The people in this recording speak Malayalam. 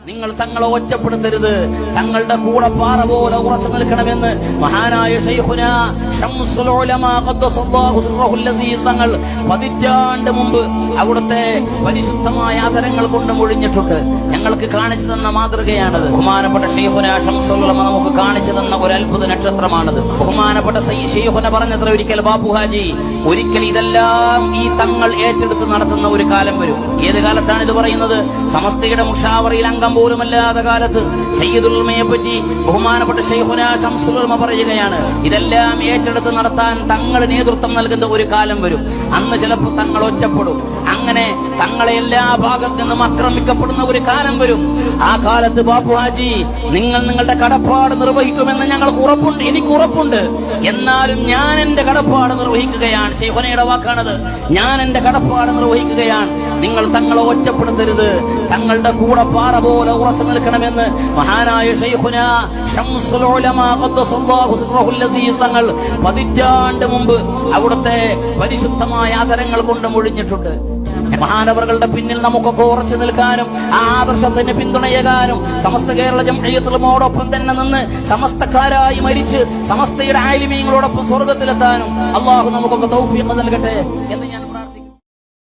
നിങ്ങൾ തങ്ങളെ ഒറ്റപ്പെടുത്തരുത്, തങ്ങളുടെ കൂടെ പാറ പോലെ ഉറച്ചു നിൽക്കണമെന്ന് മഹാനായ ശൈഖുനാ ശംസുൽ ഉലമാ ഖദ്ദസല്ലാഹു സിർറഹുൽ അസീസ് തങ്ങൾ പതിറ്റാണ്ട് മുമ്പ് അവിടുത്തെ പരിശുദ്ധമായ ആദരങ്ങൾ കൊണ്ട് മൊഴിഞ്ഞിട്ടുണ്ട്. ഞങ്ങൾക്ക് കാണിച്ചു തന്ന മാതൃകയാണത്. ബഹുമാനപ്പെട്ട ശൈഖുനാ ശംസുൽ ഉലമ നമുക്ക് കാണിച്ചു തന്ന ഒരു അത്ഭുത നക്ഷത്രമാണത്. ബഹുമാനപ്പെട്ട ശൈഖുന പറഞ്ഞത്ര ഒരിക്കൽ ബാപ്പു ഹാജി, ഒരിക്കൽ ഇതെല്ലാം ഈ തങ്ങൾ ഏറ്റെടുത്ത് നടത്തുന്ന ഒരു കാലം വരും. ഏത് കാലത്താണ് ഇത് പറയുന്നത്? സമസ്തയുടെ മുഷാവറയിൽ അംഗം പോലുമല്ലാത്ത കാലത്ത് സയ്യിദുൽ ഉലമയെ പറ്റി ബഹുമാനപ്പെട്ട ശൈഖുനാ ശംസുൽ ഉലമ പറയുകയാണ്, ഇതെല്ലാം ഏറ്റെടുത്ത് നടത്താൻ തങ്ങൾ നേതൃത്വം നൽകുന്ന ഒരു കാലം വരും. അന്ന് ചിലപ്പോൾ തങ്ങൾ ഒറ്റപ്പെടും. അങ്ങനെ തങ്ങളെ എല്ലാ ഭാഗത്തു നിന്നും ആക്രമിക്കപ്പെടുന്ന ഒരു കാലം വരും. ആ കാലത്ത് ബാപ്പു ഹാജി, നിങ്ങൾ നിങ്ങളുടെ കടപ്പാട് നിർവഹിക്കുമെന്ന് ഞങ്ങൾക്ക് ഉറപ്പുണ്ട്, എനിക്ക് ഉറപ്പുണ്ട്. എന്നാലും ഞാൻ എന്റെ കടപ്പാട് നിർവഹിക്കുകയാണ്. ശൈഖുനയുടെ വാക്കാണത്. ഞാൻ എന്റെ കടപ്പാട് നിർവഹിക്കുകയാണ്. നിങ്ങൾ തങ്ങളെ ഒറ്റപ്പെടുത്തരുത്, തങ്ങളുടെ കൂടെ പാറ പോലെ ഉറച്ചു നിൽക്കണമെന്ന് മഹാനായ ശൈഖുനാ ശംസുൽ ഉലമാ ഖദ്ദസല്ലാഹു സിർറഹുൽ അസീസ് തങ്ങൾ പതിറ്റാണ്ട് മുമ്പ് അവിടുത്തെ പരിശുദ്ധമായ ആദരങ്ങൾ കൊണ്ട് മൊഴിഞ്ഞിട്ടുണ്ട്. മഹാനവറുകളുടെ പിന്നിൽ നമുക്കൊക്കെ ഉറച്ചു നിൽക്കാനും ആ ആദർശത്തിന് പിന്തുണയേകാനും സമസ്ത കേരള ജംഇയ്യത്തുൽ ഉലമയോടൊപ്പം തന്നെ നിന്ന് സമസ്തക്കാരായി മരിച്ച് സമസ്തയുടെ ആലിമീങ്ങളോടൊപ്പം സ്വർഗത്തിലെത്താനും അള്ളാഹു നമുക്കൊക്കെ തൗഫീഖ് നൽകട്ടെ എന്ന് ഞാൻ